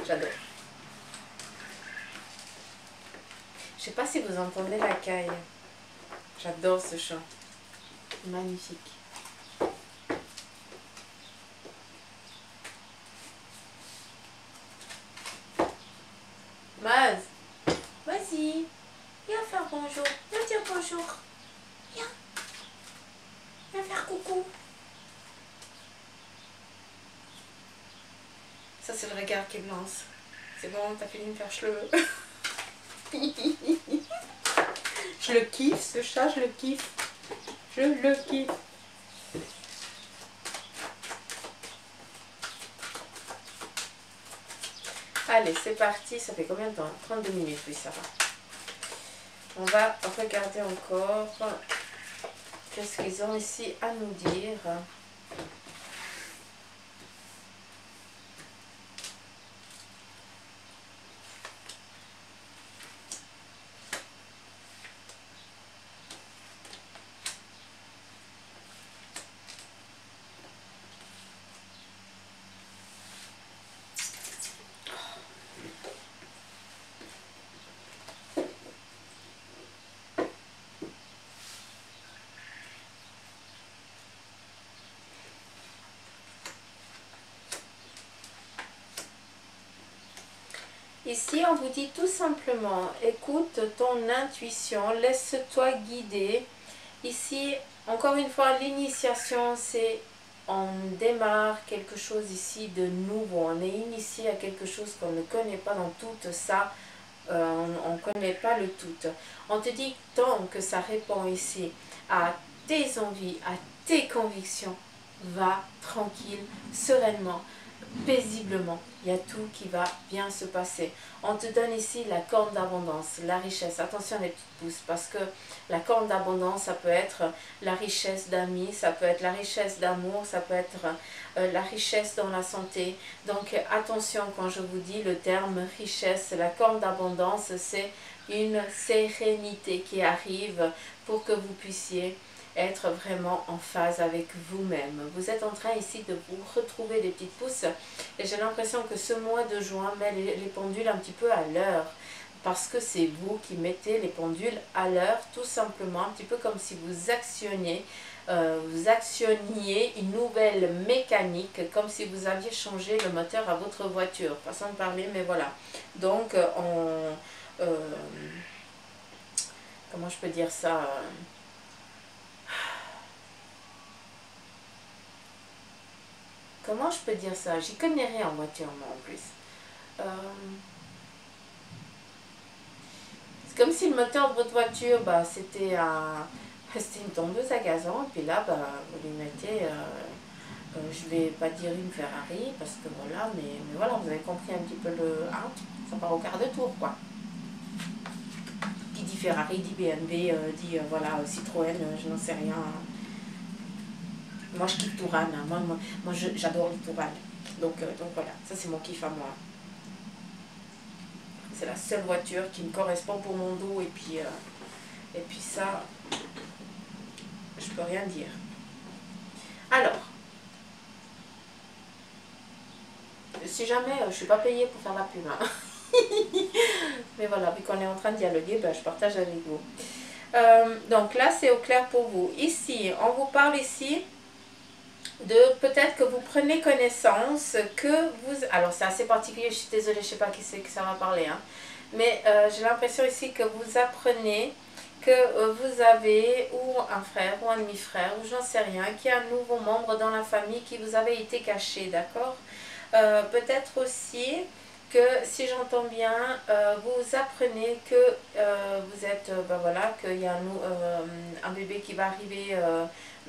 Speaker 1: J'adore. Je sais pas si vous entendez la caille. J'adore ce chant. Magnifique. Maz, vas-y. Viens faire bonjour. Viens dire bonjour. Viens. Viens faire coucou. Ça, c'est le regard qu'il me lance. C'est bon, t'as fini de me faire cheveux. Je le kiffe, ce chat, je le kiffe. Je le kiffe. Allez, c'est parti. Ça fait combien de temps? 32 minutes, oui, ça va. On va regarder encore qu'est-ce qu'ils ont ici à nous dire. Ici, on vous dit tout simplement, écoute ton intuition, laisse-toi guider. Ici, encore une fois, l'initiation, c'est on démarre quelque chose ici de nouveau. On est initié à quelque chose qu'on ne connaît pas dans tout ça. On ne connaît pas le tout. On te dit tant que ça répond ici à tes envies, à tes convictions, va tranquille, sereinement, paisiblement. Il y a tout qui va bien se passer. On te donne ici la corne d'abondance, la richesse. Attention les petites pousses, parce que la corne d'abondance, ça peut être la richesse d'amis, ça peut être la richesse d'amour, ça peut être la richesse dans la santé. Donc attention quand je vous dis le terme richesse, la corne d'abondance, c'est une sérénité qui arrive pour que vous puissiez être vraiment en phase avec vous-même. Vous êtes en train ici de vous retrouver des petites pousses et j'ai l'impression que ce mois de juin met les pendules un petit peu à l'heure parce que c'est vous qui mettez les pendules à l'heure tout simplement, un petit peu comme si vous actionniez une nouvelle mécanique, comme si vous aviez changé le moteur à votre voiture, façon de parler, mais voilà. Donc comment je peux dire ça, comment je peux dire ça? J'y connais rien en voiture, moi, en plus. C'est comme si le moteur de votre voiture, bah, c'était une tondeuse à gazon. Et puis là, bah, vous lui mettez, je vais pas dire une Ferrari, parce que voilà, mais voilà, vous avez compris un petit peu le... Hein, ça part au quart de tour, quoi. Qui dit Ferrari, dit BMW, dit, voilà, Citroën, je n'en sais rien. Moi, je kiffe Touran. Hein. Moi j'adore le Touran. Donc voilà, ça c'est mon kiff à moi. C'est la seule voiture qui me correspond pour mon dos. Et puis ça, je peux rien dire. Alors, si jamais je ne suis pas payée pour faire la pub, hein. Mais voilà, vu qu'on est en train de dialoguer, ben, je partage avec vous. Donc là, c'est au clair pour vous. Ici, on vous parle ici de peut-être que vous prenez connaissance que vous... Alors, c'est assez particulier, je suis désolée, je ne sais pas qui c'est que ça va parler. Hein. Mais j'ai l'impression ici que vous apprenez que vous avez ou un frère ou un demi-frère ou j'en sais rien, qui est un nouveau membre dans la famille qui vous avait été caché, d'accord? Peut-être aussi que si j'entends bien, vous apprenez que vous êtes, ben voilà, qu'il y a un bébé qui va arriver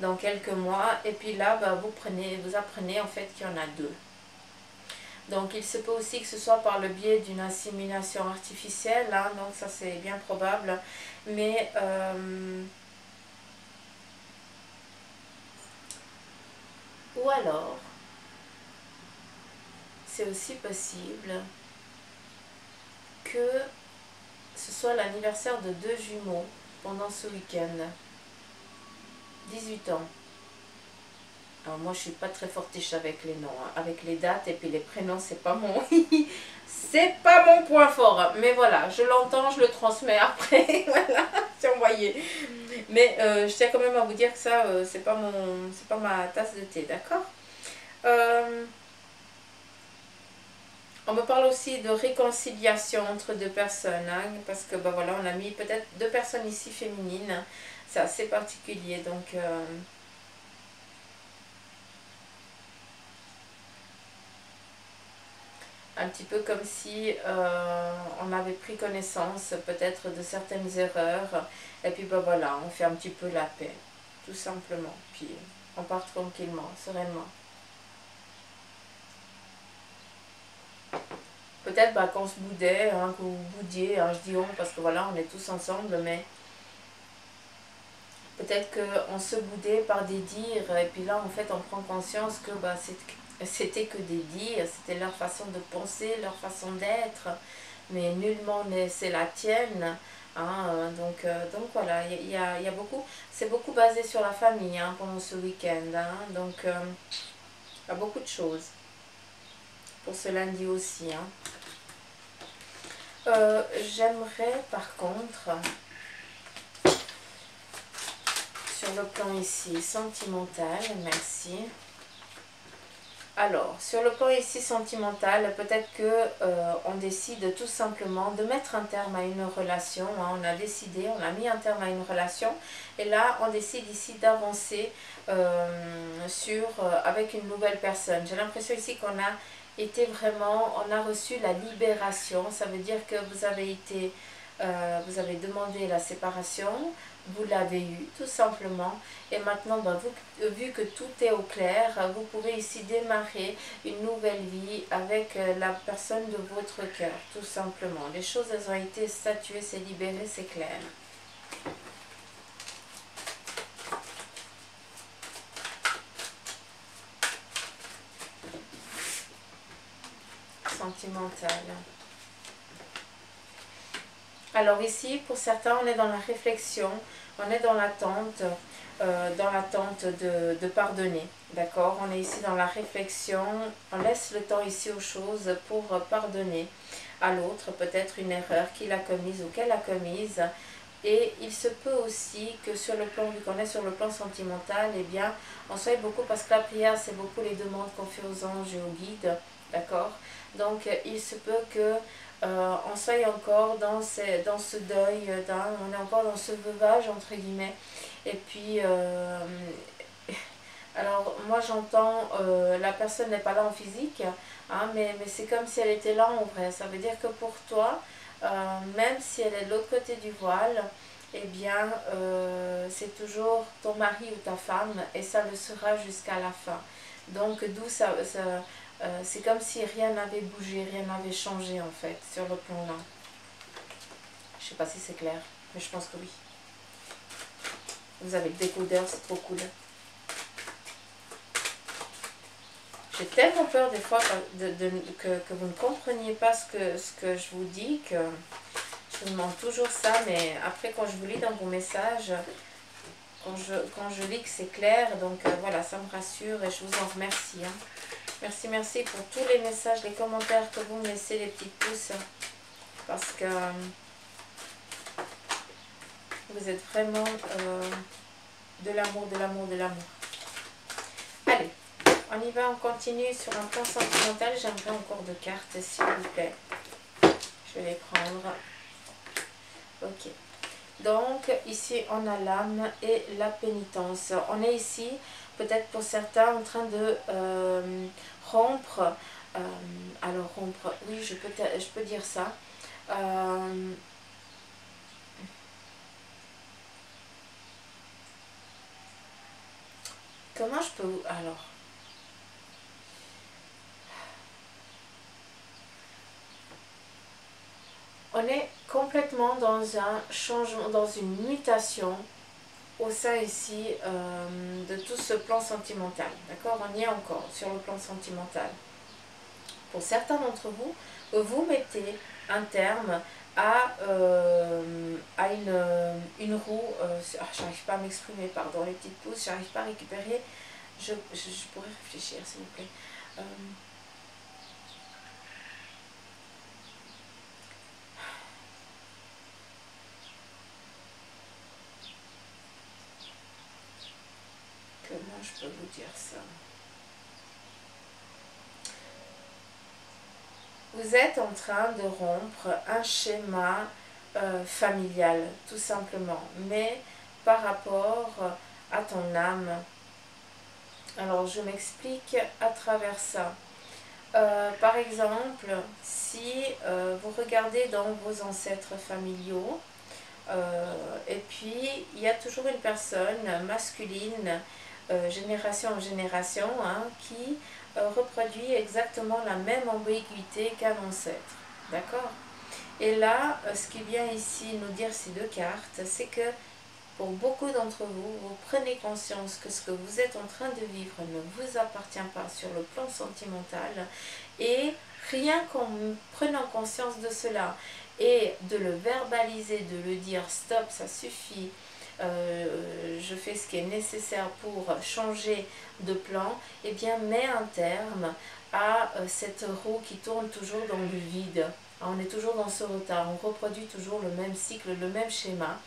Speaker 1: dans quelques mois, et puis là, ben, vous apprenez en fait qu'il y en a deux. Donc il se peut aussi que ce soit par le biais d'une insémination artificielle, hein, donc ça c'est bien probable, mais ou alors c'est aussi possible que ce soit l'anniversaire de deux jumeaux pendant ce week-end. 18 ans. Alors moi je suis pas très fortiche avec les noms, hein. Avec les dates et puis les prénoms, c'est pas mon c'est pas mon point fort. Mais voilà, je l'entends, je le transmets après. Voilà, c'est envoyé. Mais je tiens quand même à vous dire que ça, c'est pas ma tasse de thé, d'accord? On me parle aussi de réconciliation entre deux personnes, hein, parce que ben voilà, on a mis peut-être deux personnes ici féminines. C'est assez particulier, donc un petit peu comme si on avait pris connaissance peut-être de certaines erreurs, et puis ben voilà, on fait un petit peu la paix, tout simplement, puis on part tranquillement, sereinement. Peut-être bah, qu'on se boudait, hein, que vous boudiez, hein, je dis on parce que voilà, on est tous ensemble, mais peut-être qu'on se boudait par des dires, et puis là en fait on prend conscience que bah, c'était que des dires, c'était leur façon de penser, leur façon d'être, mais nullement c'est la tienne. Hein, donc voilà, il y a beaucoup, c'est beaucoup basé sur la famille hein, pendant ce week-end, hein, donc il y a beaucoup de choses pour ce lundi aussi. Hein. J'aimerais par contre, sur le plan ici sentimental, merci. Alors, sur le plan ici sentimental, peut-être que on décide tout simplement de mettre un terme à une relation. Hein, on a décidé, on a mis un terme à une relation. Et là, on décide ici d'avancer avec une nouvelle personne. J'ai l'impression ici qu'on a été vraiment, on a reçu la libération. Ça veut dire que vous avez été, vous avez demandé la séparation. Vous l'avez eu tout simplement et maintenant bah, vu que tout est au clair, vous pouvez ici démarrer une nouvelle vie avec la personne de votre cœur tout simplement. Les choses elles ont été statuées, c'est libéré, c'est clair. Sentimental. Alors ici, pour certains, on est dans la réflexion, on est dans l'attente de pardonner. D'accord? On est ici dans la réflexion, on laisse le temps ici aux choses pour pardonner à l'autre, peut-être une erreur qu'il a commise ou qu'elle a commise. Et il se peut aussi que sur le plan, vu qu'on est sur le plan sentimental, eh bien, on soit beaucoup, parce que la prière, c'est beaucoup les demandes qu'on fait aux anges et aux guides. D'accord? Donc, il se peut que on soit encore dans ce deuil, on est encore dans ce veuvage entre guillemets. Et puis, alors moi j'entends, la personne n'est pas là en physique, hein, mais c'est comme si elle était là en vrai. Ça veut dire que pour toi, même si elle est de l'autre côté du voile, eh bien c'est toujours ton mari ou ta femme et ça le sera jusqu'à la fin. Donc d'où c'est comme si rien n'avait bougé, rien n'avait changé en fait sur le plan là. Je sais pas si c'est clair, mais je pense que oui. Vous avez le décodeur, c'est trop cool. j'ai tellement peur des fois que vous ne compreniez pas ce que je vous dis, que je vous demande toujours ça, mais après quand je vous lis dans vos messages, quand je lis que c'est clair, donc voilà, ça me rassure et je vous en remercie. Hein. Merci, merci pour tous les messages, les commentaires que vous me laissez, les petits pouces, parce que vous êtes vraiment de l'amour, de l'amour, de l'amour. Allez, on y va, on continue sur un plan sentimental. J'aimerais encore de cartes, s'il vous plaît. Je vais les prendre. Ok. Donc, ici, on a l'âme et la pénitence. On est ici, peut-être pour certains, en train de rompre. Alors, rompre, oui, je peux dire ça. Comment je peux... Alors... On est complètement dans un changement, dans une mutation au sein ici de tout ce plan sentimental. D'accord? On y est encore sur le plan sentimental. Pour certains d'entre vous, vous mettez un terme à une roue. J'arrive pas à m'exprimer, pardon, les petites pouces, j'arrive pas à récupérer. Je pourrais réfléchir, s'il vous plaît. Comment je peux vous dire ça? Vous êtes en train de rompre un schéma familial, tout simplement, mais par rapport à ton âme. Alors, je m'explique à travers ça. Par exemple, si vous regardez dans vos ancêtres familiaux, et puis il y a toujours une personne masculine, génération en génération, hein, qui reproduit exactement la même ambiguïté qu'un ancêtre. D'accord? Et là, ce qui vient ici nous dire ces deux cartes, c'est que pour beaucoup d'entre vous, vous prenez conscience que ce que vous êtes en train de vivre ne vous appartient pas sur le plan sentimental, et rien qu'en prenant conscience de cela et de le verbaliser, de le dire stop, ça suffit, je fais ce qui est nécessaire pour changer de plan, et bien met un terme à cette roue qui tourne toujours dans le vide. On est toujours dans ce retard, on reproduit toujours le même cycle, le même schéma.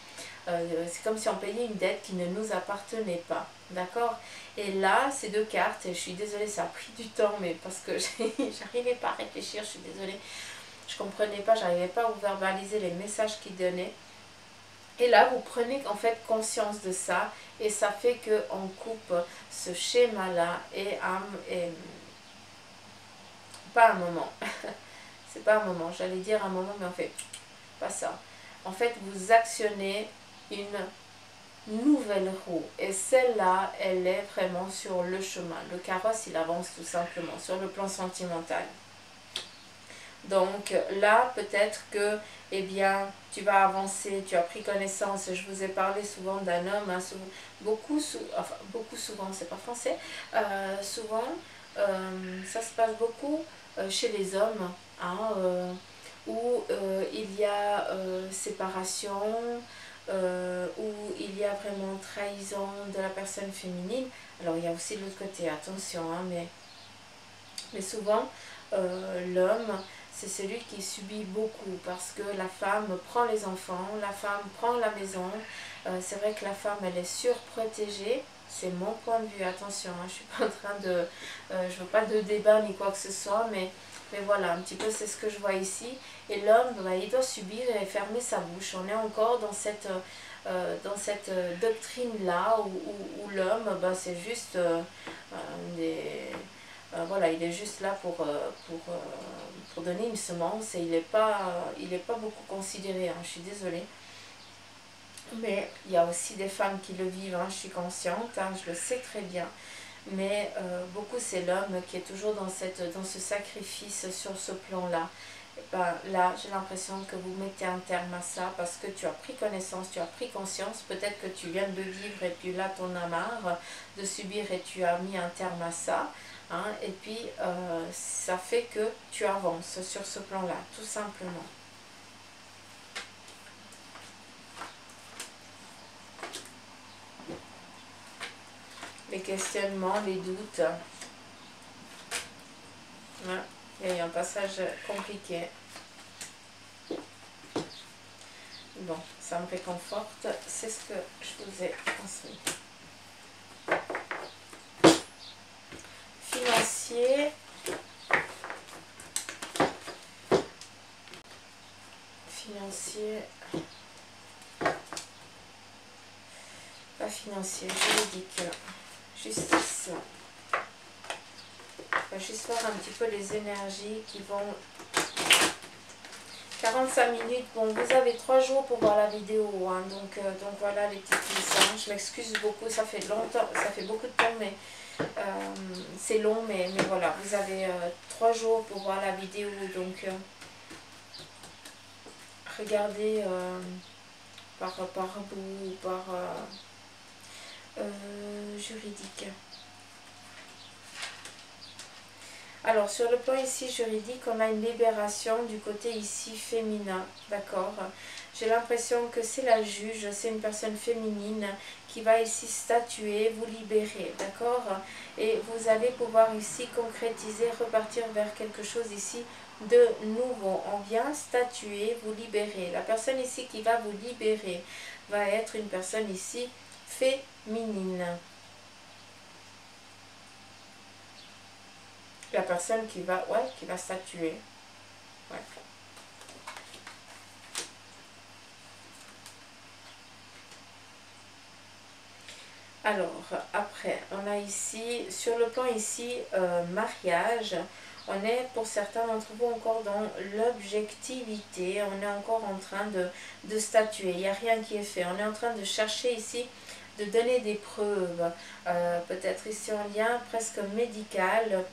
Speaker 1: C'est comme si on payait une dette qui ne nous appartenait pas, d'accord? Et là, ces deux cartes, et je suis désolée, ça a pris du temps, mais parce que j'arrivais pas à réfléchir, je suis désolée, je comprenais pas, j'arrivais pas à vous verbaliser les messages qu'ils donnaient. Et là, vous prenez en fait conscience de ça, et ça fait qu'on coupe ce schéma-là, et pas un moment, c'est pas un moment, j'allais dire un moment, mais en fait, pas ça. En fait, vous actionnez une nouvelle roue, et celle-là, elle est vraiment sur le chemin. Le carrosse, il avance tout simplement sur le plan sentimental. Donc là, peut-être que, eh bien, tu vas avancer, tu as pris connaissance. Je vous ai parlé souvent d'un homme, hein, beaucoup souvent, c'est pas français, souvent, ça se passe beaucoup chez les hommes, hein, où il y a séparation, où il y a vraiment trahison de la personne féminine. Alors il y a aussi l'autre côté, attention, hein, mais souvent l'homme, c'est celui qui subit beaucoup, parce que la femme prend les enfants, la femme prend la maison. C'est vrai que la femme, elle est surprotégée. C'est mon point de vue, attention, hein, je suis pas en train de... je veux pas de débat ni quoi que ce soit, mais voilà, un petit peu c'est ce que je vois ici. Et l'homme, bah, il doit subir et fermer sa bouche. On est encore dans cette doctrine-là, où l'homme, bah, c'est juste voilà, il est juste là pour donner une semence, et il n'est pas beaucoup considéré, hein, je suis désolée. Mais il y a aussi des femmes qui le vivent, hein, je suis consciente, hein, je le sais très bien. Mais beaucoup, c'est l'homme qui est toujours dans ce sacrifice sur ce plan-là. Ben, là, j'ai l'impression que vous mettez un terme à ça, parce que tu as pris connaissance, tu as pris conscience. Peut-être que tu viens de le vivre, et puis là, t'en as marre de subir, et tu as mis un terme à ça. hein, et puis ça fait que tu avances sur ce plan-là, tout simplement. Les questionnements, les doutes. Ouais, il y a eu un passage compliqué. Bon, ça me réconforte, c'est ce que je vous ai transmis. Financier. Financier. Pas financier, juridique. Justice. On va juste voir un petit peu les énergies qui vont... 45 minutes, bon vous avez 3 jours pour voir la vidéo, hein, donc voilà les petites licences. Je m'excuse beaucoup, ça fait longtemps, ça fait beaucoup de temps, mais c'est long, mais voilà, vous avez 3 jours pour voir la vidéo, donc regardez par bout, par juridique. Alors, sur le plan ici juridique, on a une libération du côté ici féminin, d'accord? J'ai l'impression que c'est la juge, c'est une personne féminine qui va ici statuer, vous libérer, d'accord? Et vous allez pouvoir ici concrétiser, repartir vers quelque chose ici de nouveau. On vient statuer, vous libérer. La personne ici qui va vous libérer va être une personne ici féminine. La personne qui va statuer. Ouais. Alors, après, on a ici, sur le plan ici, mariage, on est pour certains d'entre vous encore dans l'objectivité, on est encore en train de statuer, il n'y a rien qui est fait, on est en train de chercher ici, de donner des preuves, peut-être ici en lien presque médical.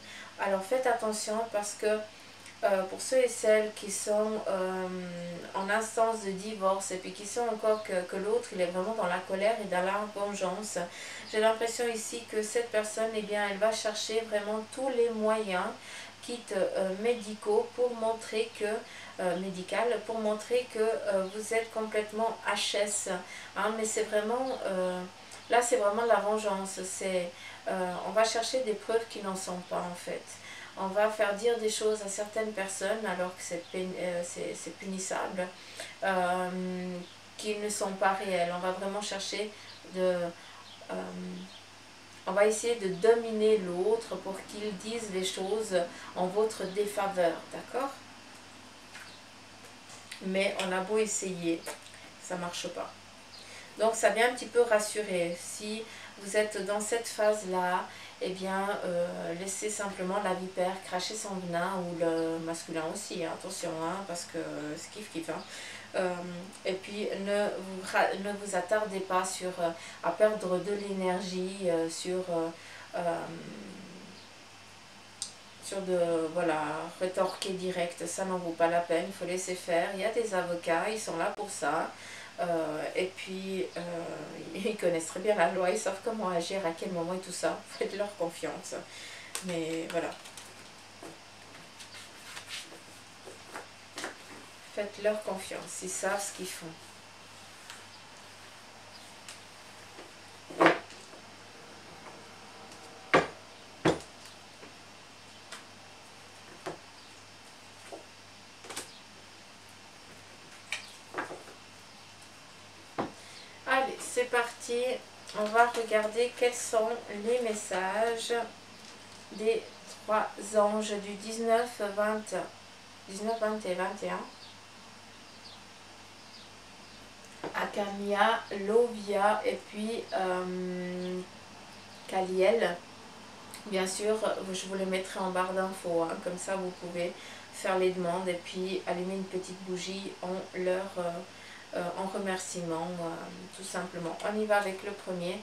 Speaker 1: Alors faites attention parce que pour ceux et celles qui sont en instance de divorce et puis qui sont encore que l'autre il est vraiment dans la colère et dans la vengeance, j'ai l'impression ici que cette personne, eh bien, elle va chercher vraiment tous les moyens quitte médicaux pour montrer que pour montrer que vous êtes complètement HS, hein, mais c'est vraiment là c'est vraiment la vengeance, c'est on va chercher des preuves qui n'en sont pas en fait. On va faire dire des choses à certaines personnes alors que c'est punissable, qui ne sont pas réelles. On va vraiment chercher on va essayer de dominer l'autre pour qu'il dise les choses en votre défaveur, d'accord? Mais on a beau essayer, ça ne marche pas. Donc ça vient un petit peu rassurer. Si vous êtes dans cette phase-là, eh bien, laissez simplement la vipère cracher son venin, ou le masculin aussi, hein, attention, hein, parce que c'est kiff-kiff. Hein. Et puis, ne vous attardez pas à perdre de l'énergie sur voilà, rétorquer direct, ça n'en vaut pas la peine, il faut laisser faire. Il y a des avocats, ils sont là pour ça. Et puis, ils connaissent très bien la loi, ils savent comment agir, à quel moment et tout ça. Faites-leur confiance. Mais voilà. Faites-leur confiance, ils savent ce qu'ils font. Allez, c'est parti. On va regarder quels sont les messages des 3 anges du 19, 20 et 21. Akamia, Lovia et puis Kaliel. Bien sûr, je vous les mettrai en barre d'infos, hein, comme ça vous pouvez faire les demandes et puis allumer une petite bougie en remerciement, tout simplement. On y va avec le premier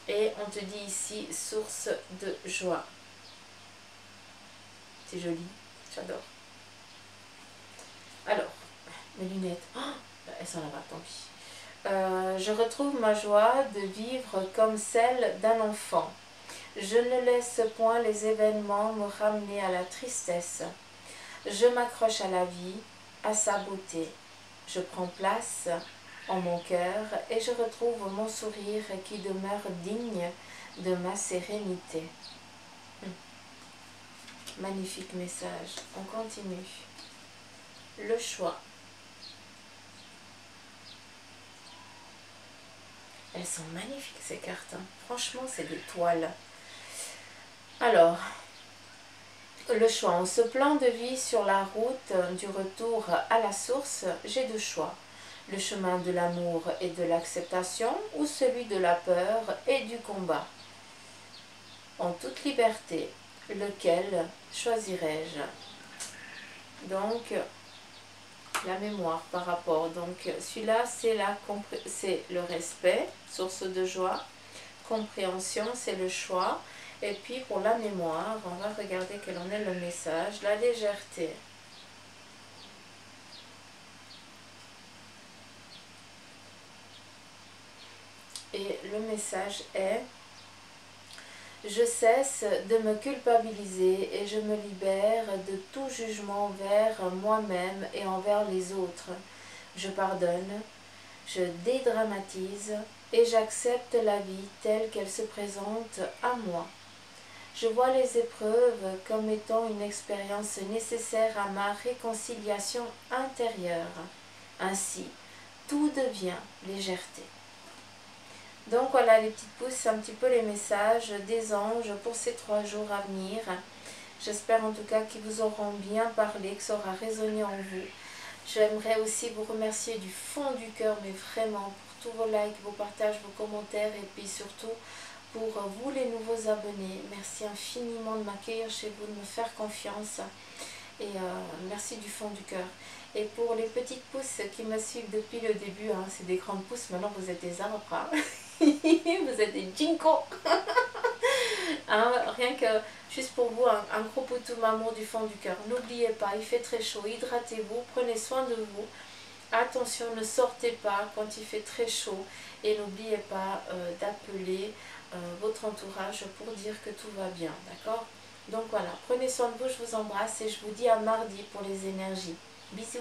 Speaker 1: et on te dit ici source de joie. C'est joli, j'adore. Alors, mes lunettes, oh, elles sont là-bas, tant pis. Je retrouve ma joie de vivre comme celle d'un enfant. Je ne laisse point les événements me ramener à la tristesse. Je m'accroche à la vie, à sa beauté. Je prends place en mon cœur et je retrouve mon sourire qui demeure digne de ma sérénité. Magnifique message. On continue. Le choix. Elles sont magnifiques ces cartes. Franchement, c'est des toiles. Alors, le choix. En ce plan de vie sur la route du retour à la source, j'ai deux choix. Le chemin de l'amour et de l'acceptation ou celui de la peur et du combat. En toute liberté, lequel choisirais-je? Donc, la mémoire par rapport. Donc, celui-là, c'est le respect, source de joie. Compréhension, c'est le choix. Et puis, pour la mémoire, on va regarder quel en est le message. La légèreté. Et le message est: je cesse de me culpabiliser et je me libère de tout jugement envers moi-même et envers les autres. Je pardonne, je dédramatise et j'accepte la vie telle qu'elle se présente à moi. Je vois les épreuves comme étant une expérience nécessaire à ma réconciliation intérieure. Ainsi, tout devient légèreté. Donc voilà les petites pousses, c'est un petit peu les messages des anges pour ces 3 jours à venir. J'espère en tout cas qu'ils vous auront bien parlé, que ça aura résonné en vous. J'aimerais aussi vous remercier du fond du cœur, mais vraiment pour tous vos likes, vos partages, vos commentaires et puis surtout pour vous les nouveaux abonnés. Merci infiniment de m'accueillir chez vous, de me faire confiance et merci du fond du cœur. Et pour les petites pousses qui me suivent depuis le début, hein, c'est des grandes pousses, maintenant vous êtes des arbres, hein. Vous êtes des jinko. Hein, rien que juste pour vous, un gros poutou maman du fond du cœur. N'oubliez pas, il fait très chaud, hydratez-vous, prenez soin de vous. Attention, ne sortez pas quand il fait très chaud et n'oubliez pas d'appeler votre entourage pour dire que tout va bien, d'accord? Donc voilà, prenez soin de vous, je vous embrasse et je vous dis à mardi pour les énergies. Bisous.